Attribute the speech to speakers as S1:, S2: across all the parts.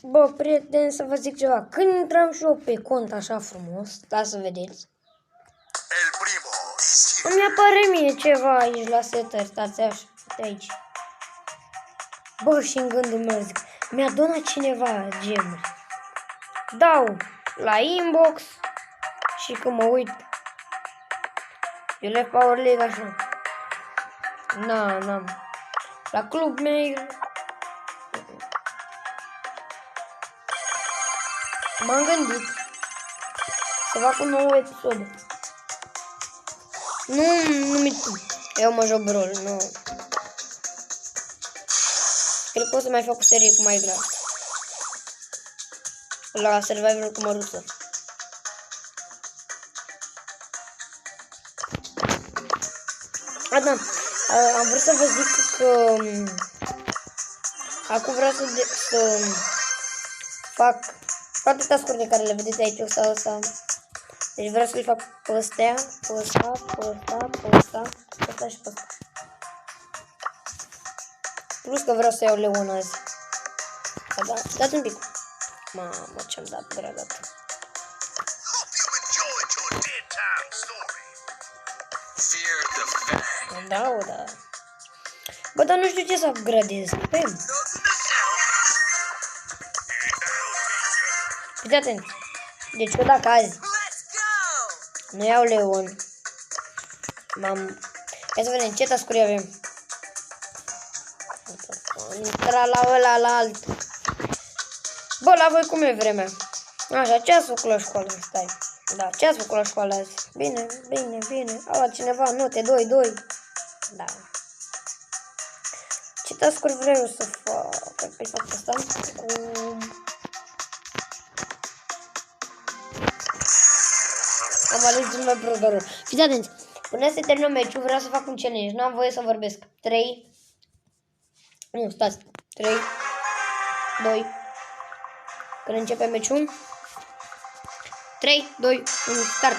S1: Bă, prieteni, să vă zic ceva. Când intram și eu pe cont așa frumos, da să vedeți, îmi apare mie ceva aici la setări, stați așa, uite aici. Bă, și în gândul meu zic, mi-a donat cineva gemuri. Dau la inbox și când mă uit, eu le Power League așa. N-am. La Club Mail m-am gândit să fac un nou episod. Eu mă joc Brawl, nu. Cred că o să mai fac o serie cu Minecraft. La Survivor cu Măruță. Da, am vrut să vă zic că acum vreau să fac toate task-urile care le vedeți aici, ăsta. Deci vreau să-l fac pe ăstea, pe ăsta și pe ăsta. Plus că vreau să iau Leon azi. Da, dați un pic. Mamă, ce-am dat prea dat. Da. Bă, dar nu știu ce să upgradez. Fiți atenți. Deci eu dacă azi nu iau Leon, hai să vedem ce task-uri avem. Intra la ăla la alt. Bă, la voi cum e vremea? Așa, ce ați făcut la școală? Stai. Da, ce ați făcut la școală azi? Bine. A luat cineva note 2. Da. Ce task-uri vreau să fac? Cred că-i fac asta Am ales din mai prodarul. Fiți atenți. Până se termină meciul, vreau să fac un challenge. Nu am voie să vorbesc. 3. Nu, stați. 3. 2. Când începe meciul. 3, 2, 1, start.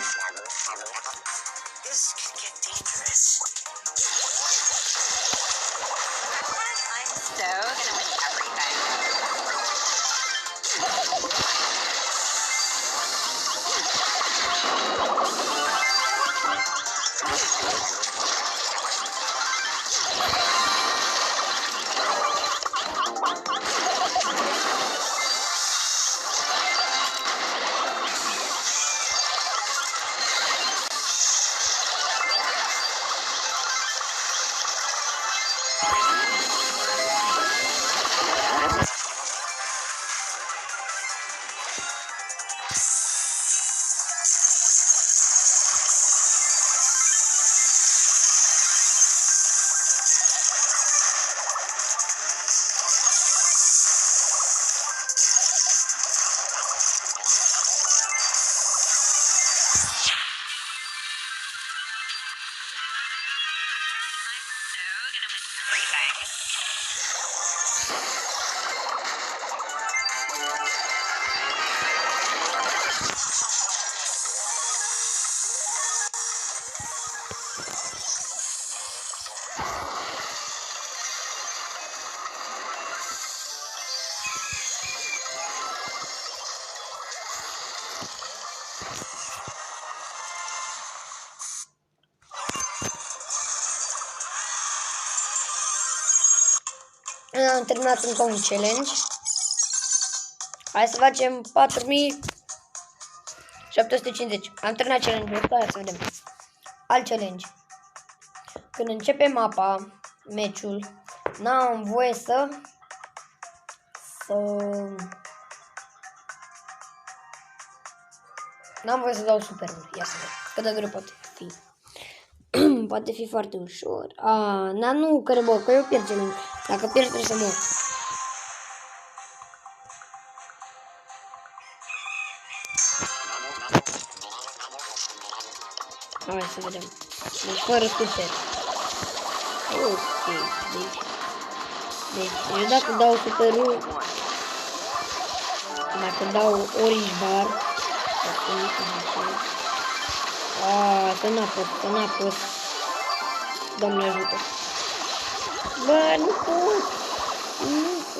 S1: Am terminat încă un challenge. Hai să facem 4750. Am terminat challenge-ul ăsta, hai să vedem. Alt challenge. Când începe mapa, meciul, n-am voie să dau super-uri. Ia să vedem. Cât de greu poate fi. Poate fi foarte ușor. Nu, că eu pierd challenge. Dacă pierd trebuie să mor. Hai să vedem. Deci fără super. Ok. Deci eu dacă dau superul, dacă dau orange bar, să n-a fost. Doamne ajută. Bă, nu pot.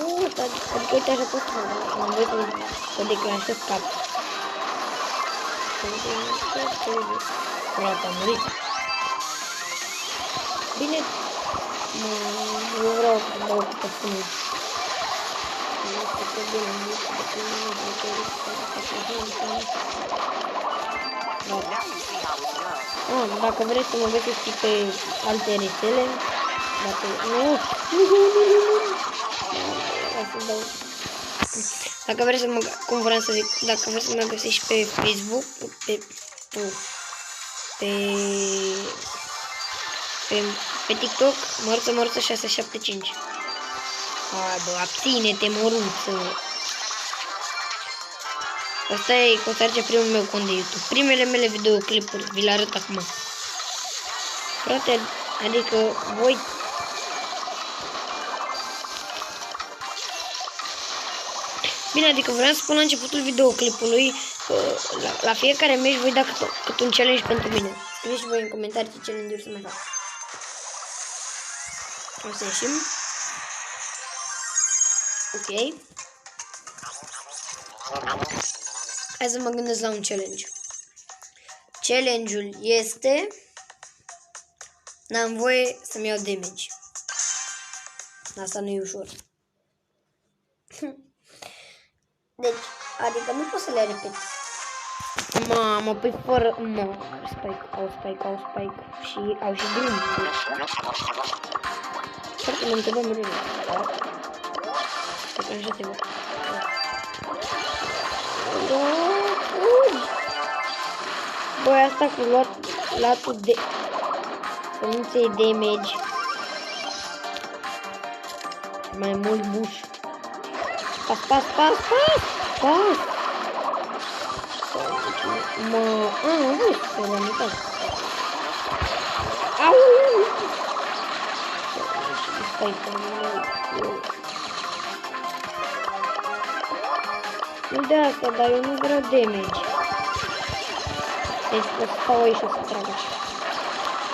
S1: Adică uite așa pot să am voie să declanșez cap. Frate, am murit. Bine, eu vreau să dau câte până. Dacă vreți să mă găsiți și pe alte rețele, dacă vreți să mă, cum vreau să zic, dacă vreți să mă găsiți și pe Facebook, pe TikTok, măruță 675. Hai bă, abține-te, măruță. Asta e că o să arge primul meu cont de YouTube. Primele mele videoclipuri, vi le arăt acum. Frate, adică voi... Bine, adică vreau să spun la începutul videoclipului că la fiecare meci voi da cât un challenge pentru mine. Scrieți voi în comentarii ce challenge-uri să mai fac. O să ieșim. Ok. Hai să mă gândesc la un challenge. Challenge-ul este... N-am voie să-mi iau damage. Asta nu e ușor. Deci, adică nu pot să le repet. Mamă, păi fără... Au spike și au și drum. Foarte mă întrebăm mereu. Cred că așa te văd. Băi, asta cu latul de... Să nu ți-ai damage. Mai mult buș. Pas! Am văzut că l-am uitat. Au! Nu de asta, dar eu nu vreau damage. Deci o să stau aici și o să trag așa.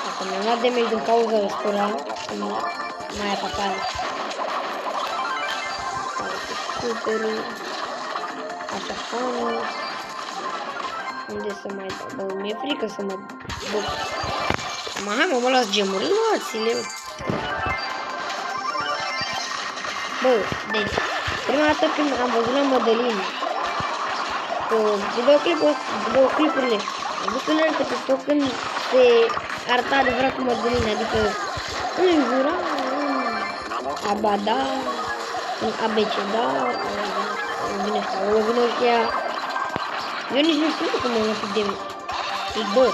S1: Dacă mi-am luat damage din cauza ăstora, mai apapare. Superul. Așa fanul. Unde să mai dau? Bă, mi-e frică să mă duc. Hai mă las gemurile, luați-le. Bă, deci, prima dată când am văzut la Mădălin videoclipurile, am văzut în pe TikTok când se arăta adevărat cu Mădălin, adică în jura, în abada, în abeceda, vine ăștia, eu nici nu știu cum am fi de mine. Zic, bă,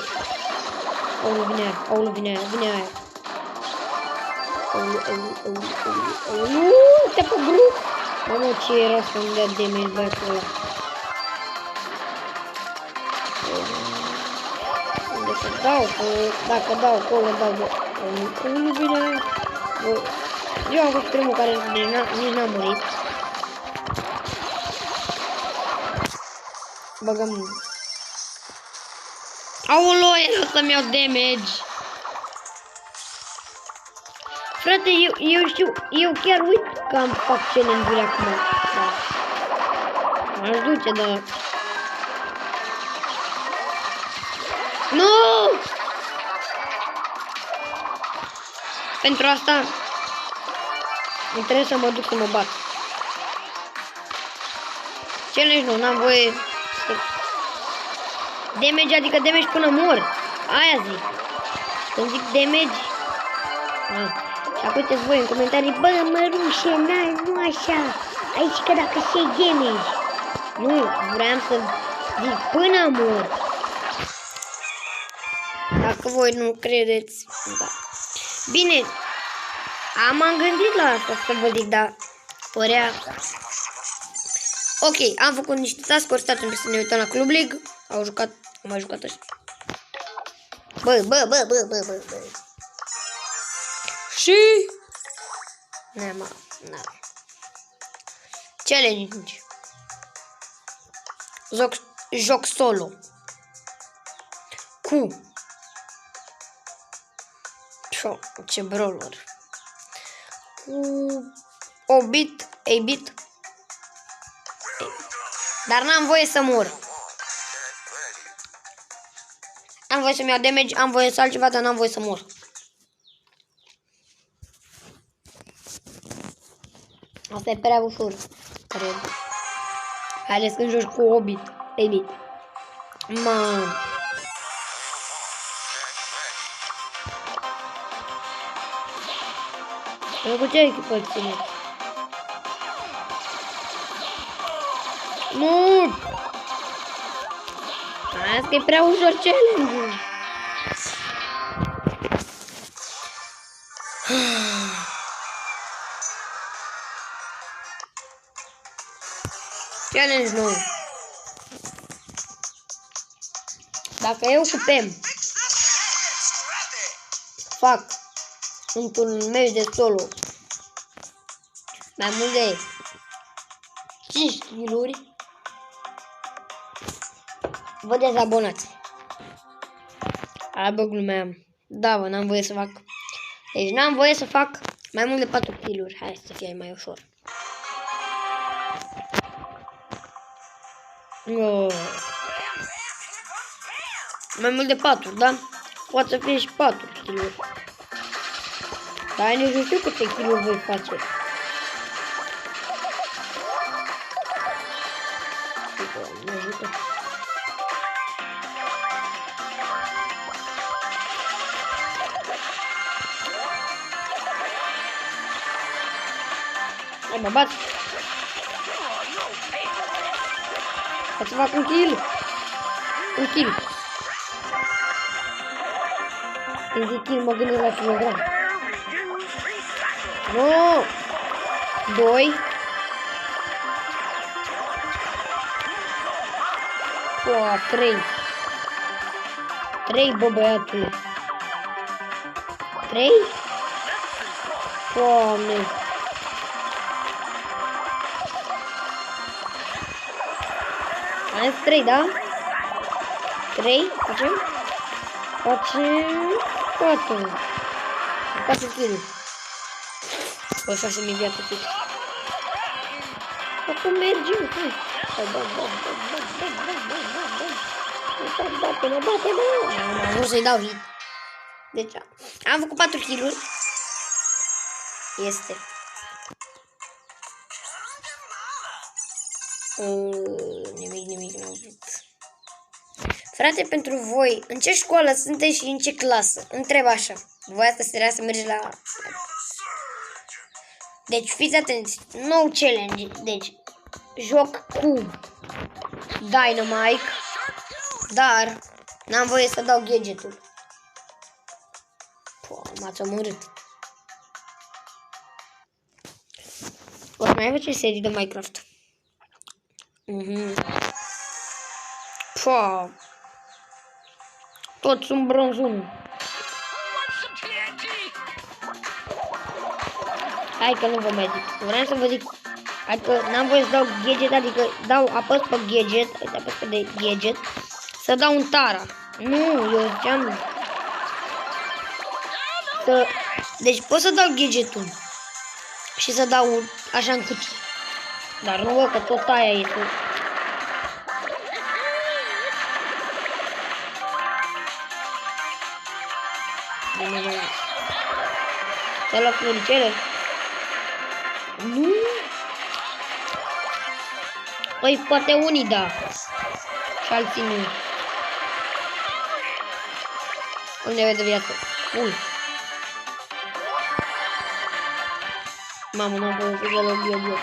S1: aulu, vine aia. Nu, te-a pe grup. Mamă, ce era să-mi dea damage băiatul ăla. Unde să dau, că dacă dau acolo, dau. Nu vine aia. Eu am fost primul care nici n-a murit. Băgăm. Aolo, era să-mi iau damage. Frate, eu știu, eu chiar uit că am fac challenge-uri acum. Da. M-aș duce, dar... Nu! Pentru asta îmi trebuie să mă duc să mă bat. Challenge nu, n-am voie să... Damage, adică damage până mor. Aia zic. Când zic damage... Și acum te-ți voi în comentarii, bă, mărușe, nu așa, aici că dacă se damage. Nu, vreau să zic până mor. Dacă voi nu credeți, da. Bine, m-am gândit la asta să vă zic, dar părea... Ok, am făcut niște task-uri, stați un pic să ne uităm la Club League. Am mai jucat ăștia. Bă. Și... Na. Challenge. Joc solo. Cu... Ce brawler. Cu... Obit Ei, bit. Dar n-am voie să mor. Am voie să-mi iau damage, am voie să altceva, dar n-am voie să mor. Asta e prea ușor, cred. Mai ales când joci cu Hobbit. Ei, bit. Man. Cu ce echipă ține? Nu! Asta e prea ușor challenge-ul. Challenge nou. Dacă eu cu Pem fac într-un meci de solo mai mult de 5 kill-uri, vă dezabonați. Albă glumeam. Da, bă, n-am voie să fac. Deci n-am voie să fac mai mult de 4 kill-uri. Hai să fie mai ușor. Oh. Mai mult de 4, da? Poate să fie și 4 kill-uri. Dar nici nu știu câte kill-uri voi face. Mă ajută. Hai, mă bat. Ca să fac un kill. Un kill. Când zic kill, mă gândesc la kilogram. Nu! 2. Oa, 3. 3, bă, băiatule. 3? Doamne. Mai este 3, da? 3, facem? Facem 4. 4 kg. O 6.000 de atât. Acum mergem, hai. Bate-mă. Nu să-i dau hit. Deci, am făcut 4 kg-uri. Este. Nimic nu am vrut. Frate, pentru voi, în ce școală sunteți și în ce clasă? Întreb așa. Voi asta serios să mergeți la... Deci, fiți atenți. Nou challenge. Deci, joc cu Dynamite, dar n-am voie să dau gadgetul. M-ați omorât. O să mai face serii de Minecraft. Toți sunt bronz 1. Hai că nu vă mai zic. Vreau să vă zic. Adică n-am voie să dau gadget, adică apăs pe gadget, apăs pe gadget, să dau un Tara. Nu, eu ziceam să... Deci pot să dau gadgetul și să dau așa în cutie. Dar nu văd că tot aia este. Să luat floricele? Nu. Păi poate unii da. Și alții nu. Unde vede viață? Ui. Mamă, nu pot să deloc bio.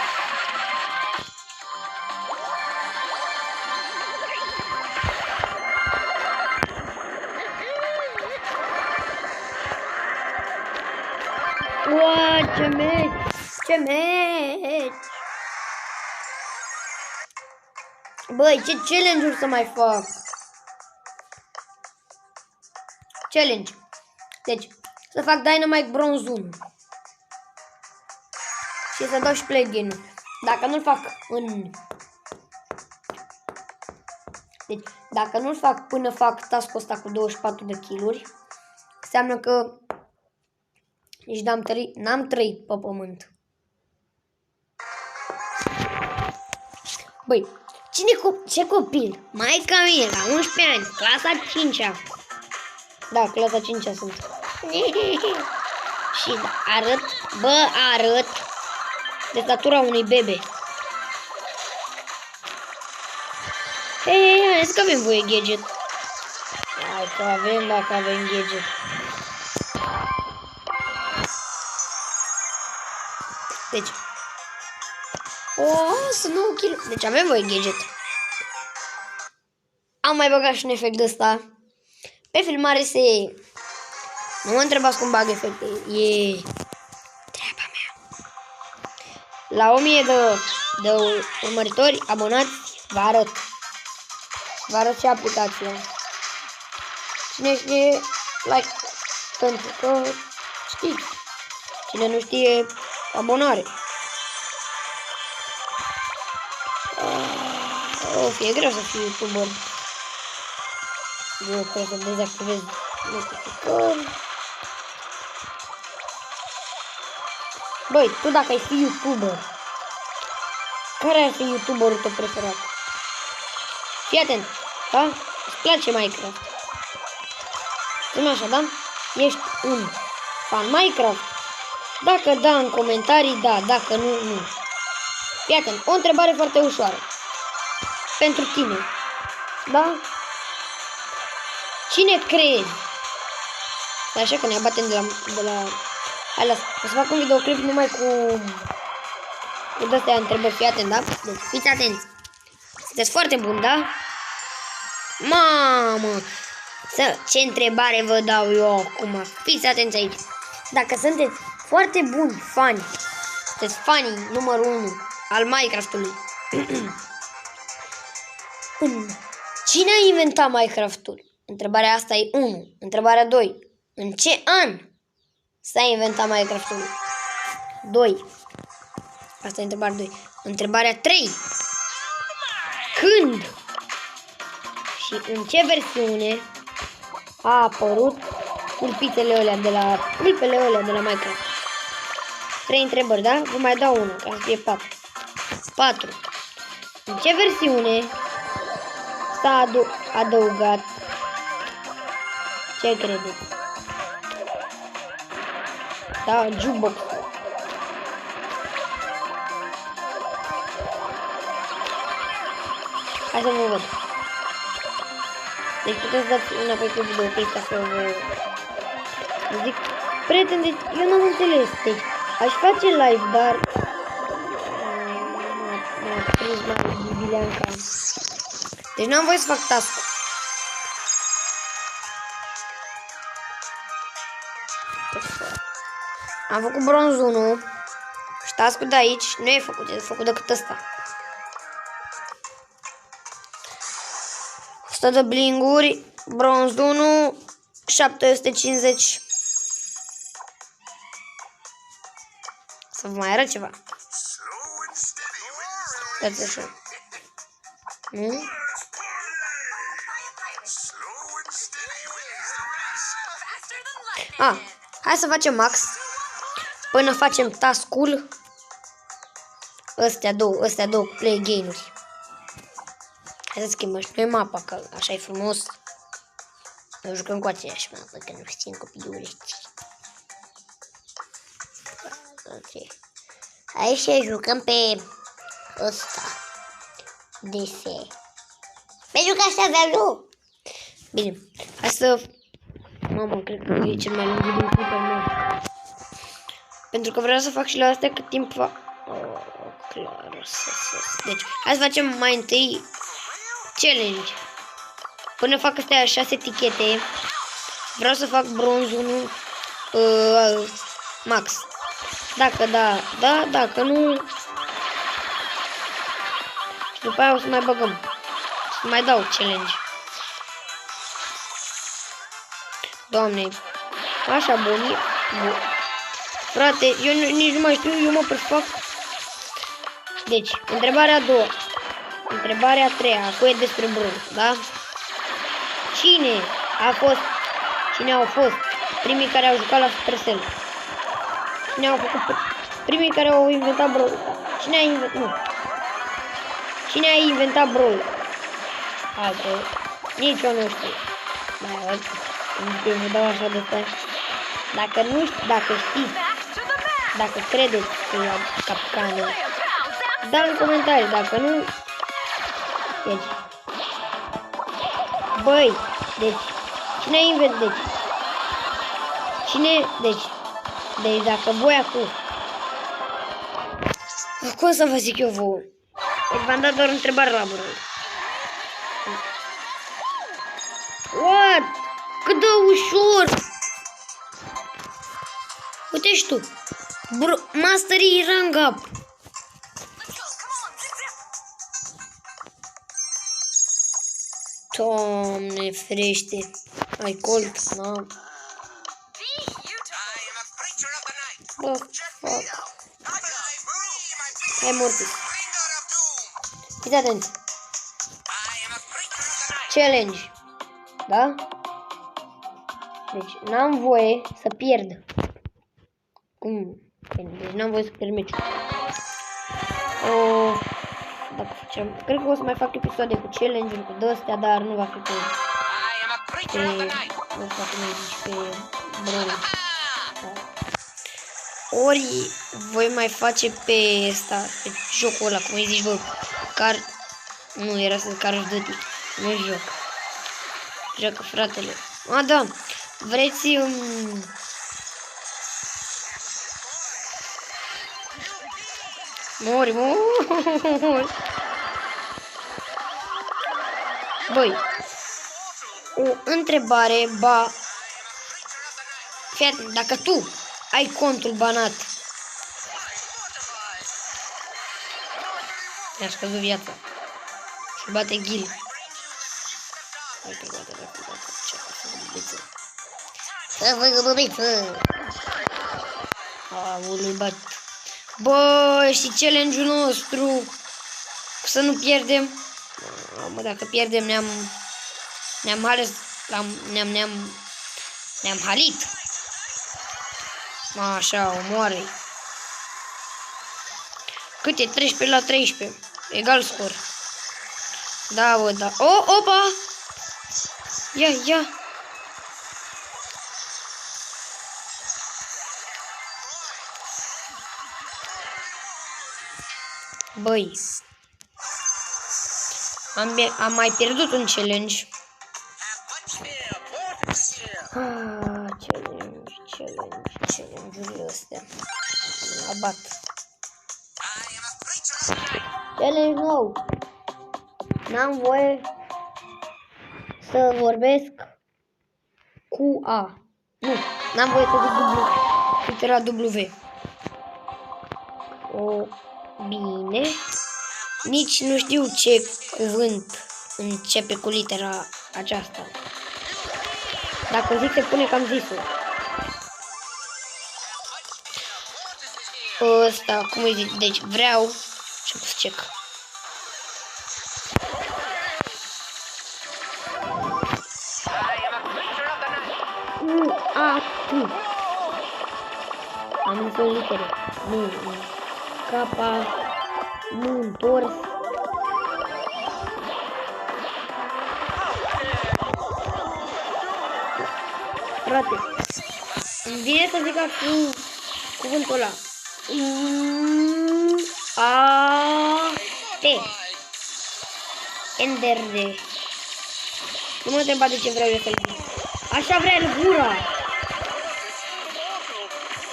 S1: Uaa, ce meci! Ce meci! Băi, ce challenge-uri să mai fac? Challenge. Deci, să fac Dynamite Bronze 1. Și să dau și play game-ul. Dacă nu-l fac în... Deci, dacă nu-l fac până fac task-ul ăsta cu 24 de kill-uri, înseamnă că nici n-am trăit pe pământ. Băi, ce copil? Maica mea, la 11 ani, clasa 5-a. Da, clasa 5-a sunt. Și arăt de statura unui bebe. Hei, hai că avem voie gadget. Hai că avem, dacă avem gadget. Deci, sunt 9 kg. Deci avem voie gadget. Am mai băgat și un efect de ăsta. Pe filmare se... Nu mă întrebați cum bag efecte. E treaba mea. La 1000 de urmăritori, abonați, vă arăt și aplicația. Cine știe, like, pentru că știți. Cine nu știe, abonare. E greu să fii youtuber. Eu trebuie să dezactivez notificări. Băi, tu dacă ai fi youtuber, care ar fi youtuberul tău preferat? Fii atent, da? Îți place Minecraft? Zi-mi așa, da? Ești un fan Minecraft? Dacă da, în comentarii, da. Dacă nu, nu. Fii atent, o întrebare foarte ușoară. Pentru tine. Da? Cine crezi? Așa că ne abatem de la... Hai, las. O să fac un videoclip numai cu de-astea întrebări. Fii atent, da? Deci, fiți atenți. Sunteți foarte buni, da? Mamă! Ce întrebare vă dau eu acum? Fiți atenți aici. Dacă sunteți foarte buni fani, sunteți fanii numărul 1 al Minecraft-ului. Cine a inventat Minecraft-ul? Întrebarea asta e 1. Întrebarea 2. În ce an s-a inventat Minecraft-ul? 2. Asta e întrebarea 2. Întrebarea 3. Când și în ce versiune a apărut tulpele alea de la Minecraft? 3 întrebări, da? Vă mai dau una, ca să fie 4. 4. În ce versiune s-a adăugat? Ce credeți? Da, jukebox. Hai să vă văd. Deci puteți dați înapoi pe videoclip ca să vă zic. Prieteni, deci eu n-am înțeles. Deci aș face live, dar m-a prins mai Bibileanca. Deci n-am voie să fac task. Am făcut bronz 1 și task-ul de aici nu e făcut, e făcut decât ăsta. 100 de blinguri, bronz 1, 750. Să vă mai arăt ceva. Stați așa. Nu? Hai să facem max. Până facem task-ul. Astea două play game-uri. Hai să schimbăm și noi mapa, că așa e frumos. Noi jucăm cu aceeași mapă, că nu știm copiii. Ok. Hai să jucăm pe ăsta. DS. Pentru că așa avea eu. Bine, hai să... Mamă, cred că e cel mai lung video clip al meu. Pentru că vreau să fac și la astea cât timp fac. Clar, deci, hai să facem mai întâi challenge. Până fac astea 6 etichete, vreau să fac bronz 1 max. Dacă da, dacă nu... Și după aia o să mai băgăm. Să mai dau challenge. Doamne, așa bun. Frate, eu nici nu mai știu, eu mă prefac. Deci, întrebarea a doua. Întrebarea a treia, acum e despre bronz, da? Cine au fost primii care au jucat la Supercell? Cine au făcut primii care au inventat bronz? Cine a inventat? Nu. Cine a inventat Brawl? Hai că nici eu nu știu. Vă dau așa de tare. Dacă nu știu, dacă știți, dacă credeți că e capcană, da în comentarii, dacă nu, deci. Băi, deci, cine a inventat? Deci dacă voi acum să vă zic eu vouă. Deci v-am dat doar o întrebare la Brawl. What? Cât de ușor! Uite și tu. Mastery Rank Up. Doamne ferește. Ai Colt, na. Bă, fuck. Hai Mortis. Fiți atenți. Challenge. Da? Deci n-am voie să pierd. Cum? Deci n-am voie să pierd meciul. Dacă facem, cred că o să mai fac episoade cu challenge-uri, cu de-astea, dar nu va fi pe nu știu cum îi zici, pe Brawl. Da. Ori voi mai face pe ăsta, pe jocul ăla, cum îi zici, bă, nu, era să Call of Duty, nu joc. Joacă fratele. A, da, vreți Mori. Băi, o întrebare, fii atent, dacă tu ai contul banat, mi-a scăzut viața și bate ghil. Hai că bate. Să vă găbăbiță. Aoleu, bat. Bă, și challenge-ul nostru, să nu pierdem. Mă, dacă pierdem ne-am halit. Așa, omoare-i. Cât e? 13-13. Egal scor. Da, bă, da. Opa! Ia. Băi, am mai pierdut un challenge. Challenge-urile astea. Abat. Challenge nou. N-am voie să vorbesc cu A. Nu, n-am voie să zic litera W. Bine. Nici nu știu ce cuvânt începe cu litera aceasta. Dacă zic, se pune că am zis-o. Ăsta, cum îi zic? Deci vreau și am pus check. Am înțeles litere. Nu. Capa. Nu întors. Frate, îmi vine să zic acum cuvântul ăla. A-T. Ender. Nu mă întreba de ce vreau eu să-l zic. Așa vrea el gura.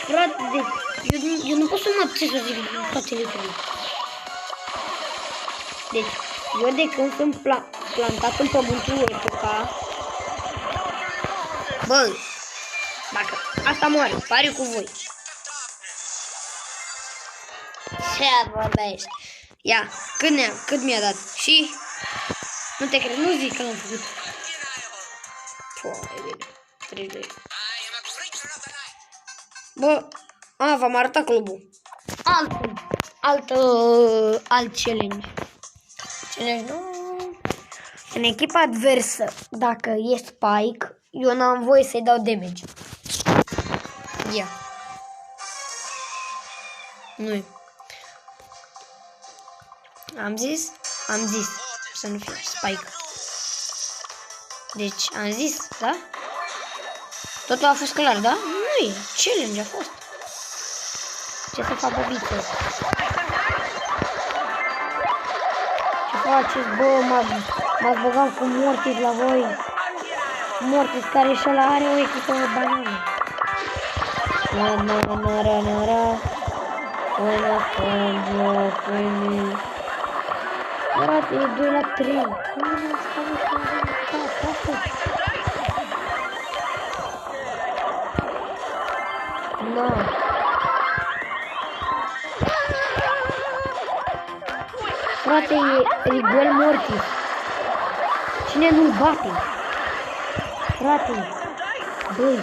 S1: Frate, eu nu pot să mă ce să zic toate literele. Deci, eu de când sunt plantat în pământul epoca, bă, dacă asta moare, pare cu voi. Ce vorbești? Ia, cât mi-a dat? Și nu te cred, nu zic că l-am făcut. Păi, bine, 32. Bă, v-am arătat clubul. Alt challenge. Challenge nu. În echipa adversă, dacă e Spike, eu n-am voie să-i dau damage. Ia. Nu. Am zis? Am zis să nu fie Spike. Deci am zis, da? Totul a fost clar, da? Nu e, challenge a fost. Ce să fac, bobițe? Ce faceți, bă? M-ați băgat cu Mortis la voi. Mortis care și ăla are o echipă banană. Frate, e 2-3. Cum nu stau și da. Frate, e Rigel Mortis. Cine nu-l bate? Frate, băi,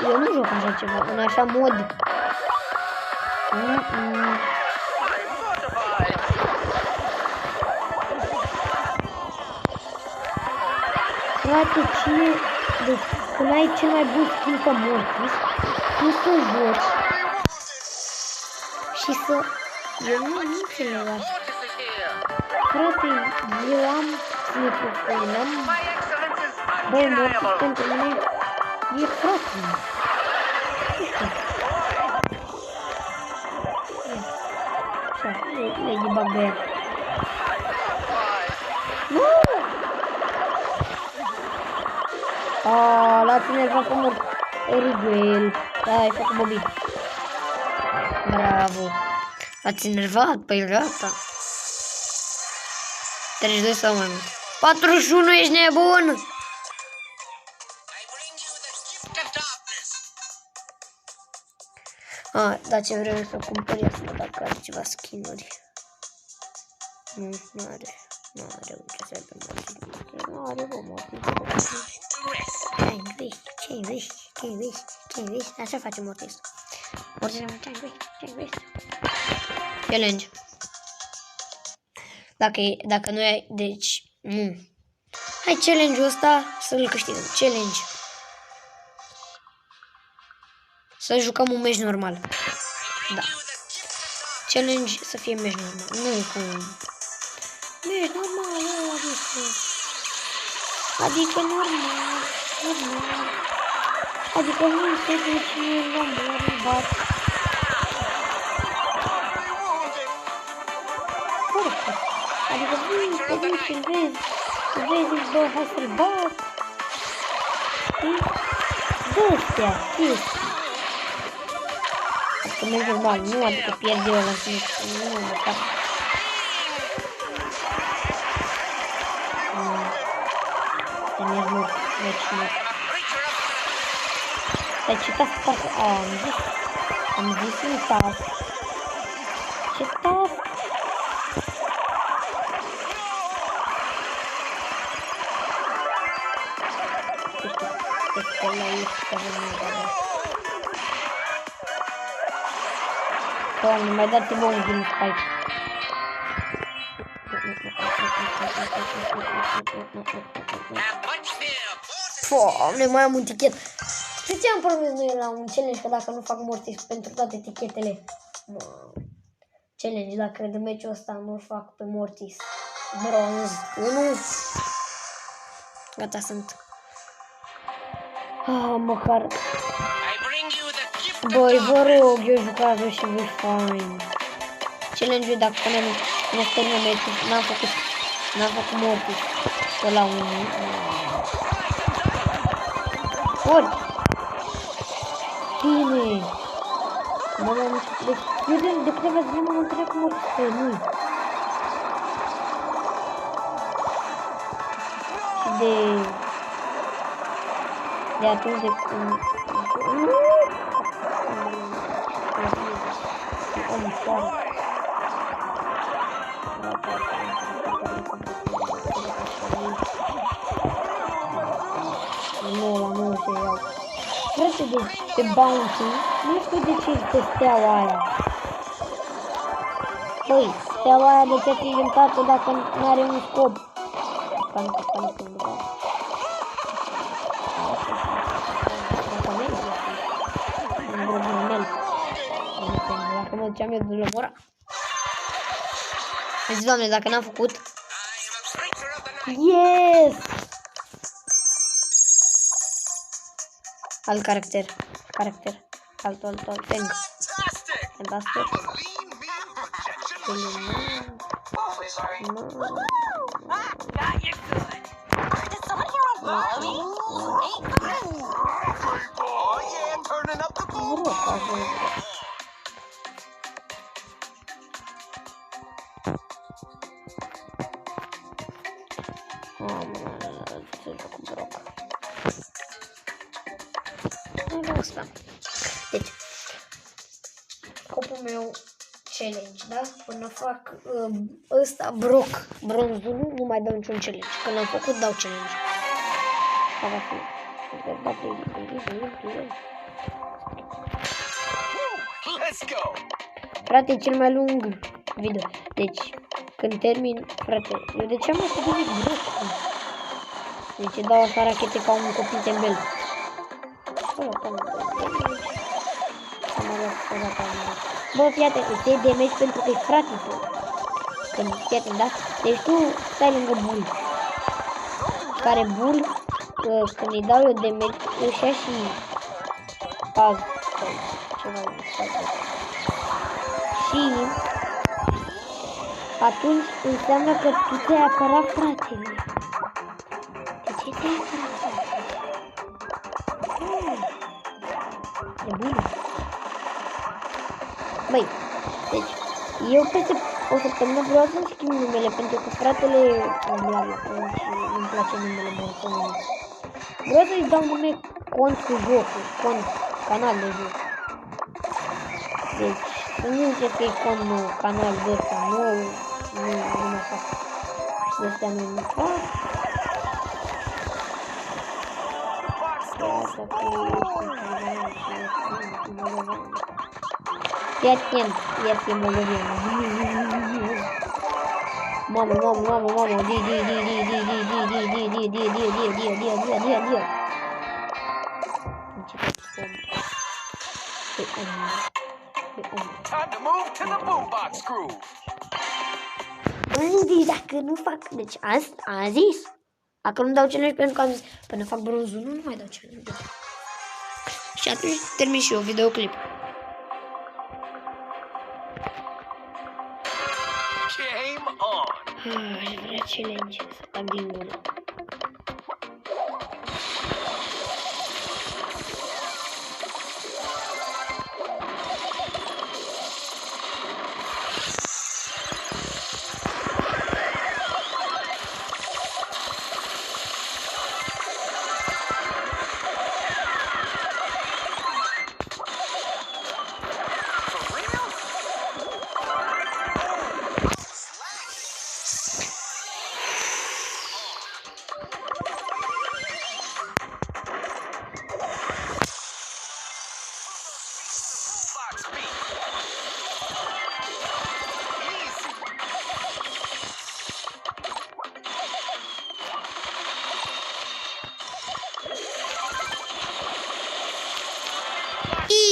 S1: eu nu joc așa ceva, în așa mod. Frate, cine, deci când ai cel mai bun skin pe Mortis, tu să joci și să... Eu nu înțeleg așa. Frate, eu am microfon, am... Băi, Mortis pentru mine e frate. Nu știu. Așa, Ladybug de ea. Nu! L-ați enervat pe mult. Rigel. Da, ai făcut Bobby. Bravo. L-ați enervat? Păi gata. 32 sau mai mult. 41, ești nebun! Da, ce vreau să cumpăr asta dacă are ceva skin-uri. Nu are. Nu are ce să aibă Mortis. Nu are, bă, Mortis. Ce-i vezi? Așa face Mortis. Ce-i challenge. Dacă nu ai, deci, nu. Hai challenge-ul ăsta să-l câștigăm. Challenge. Să jucăm un meci normal. Da. Challenge să fie meci normal. Nu e cu... Meci normal, adică normal. Adică nu se duce normal, bat. Adică vii, te duci, îl vezi, bă, hai să-l bat. De-astea, chestii. Că mergi normal, nu adică pierde ăla, nu, măcar. Te mergi mult, Dar ce task parcă... am zis un task. Ce task? Doamne, mai dați-vă un din Spike. Doamne, mai am un tichet. Și ce am promis noi la un challenge, că dacă nu fac Mortis pentru toate tichetele. Challenge, dacă de meciul ăsta nu fac pe Mortis. Bronz 1. Gata, sunt. Măcar... Băi, vă rog, eu jucați și voi fain. Challenge-ul dacă ne termină meciul, n-am făcut Mortis. Că la unul. Ori! Bine! Deci, eu de câteva zile m-am întâlnit cu Mortis pe nu. Și de atunci de când... Nu se iau. Frate, deci pe Bounty, nu știu de ce este steaua aia. Băi, steaua aia de ce ți-ai inventat-o dacă nu are un scop? Dacă mă duceam eu de lămura. Deci, doamne, dacă n-am făcut... Yes! Alt caracter. Alt. Tank. Fantastic. Deci, scopul meu challenge, da? Până fac ăsta Brock, bronzul, nu mai dau niciun challenge. Când am făcut, dau challenge. Va fi. Frate, e cel mai lung video. Deci, când termin, frate, eu de ce am mai făcut Brock? Deci dau așa rachete ca un copil tembel. Bă, fii atent, îți iei damage pentru că e frate tău. Când, fii atent, da? Deci tu stai lângă bull. Care bull, când îi dau eu damage, își ia și paz sau ceva. Și atunci înseamnă că tu te-ai apărat fratele. De ce te-ai apărat fratele? E bine. Băi, deci, eu peste o săptămână vreau să-mi schimb numele, pentru că fratele nu-mi place numele meu. Vreau să-i dau nume cont cu jocul, cont, canal de joc. Deci, să nu înțeleg că e cont nou, canal de ăsta nou, nu mă fac. De ăsta nu fac. Fii atent, este moldoven. Mamă, Unde dacă nu fac, deci am zis. Dacă nu dau challenge pentru că am zis, până fac bronzul, nu mai dau challenge. Și atunci termin și eu videoclip. Aș vrea challenge să fac din gură.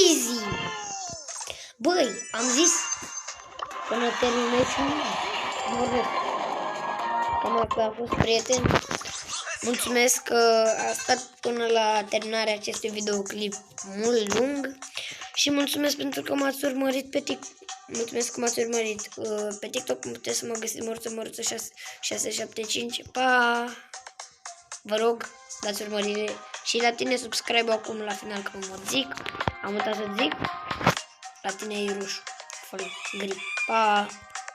S1: Easy! Băi, am zis până termin meciul, vorbesc. Cam că a fost prieten. Mulțumesc că a stat până la terminarea acestui videoclip mult lung. Și mulțumesc pentru că m-ați urmărit pe TikTok. Mulțumesc că m-ați urmărit pe TikTok. Puteți să mă găsiți Măruță 675. Pa! Vă rog, dați urmărire. Și la tine subscribe acum la final, că mă zic. Am uitat să zic. La tine e roșu, gri. Pa!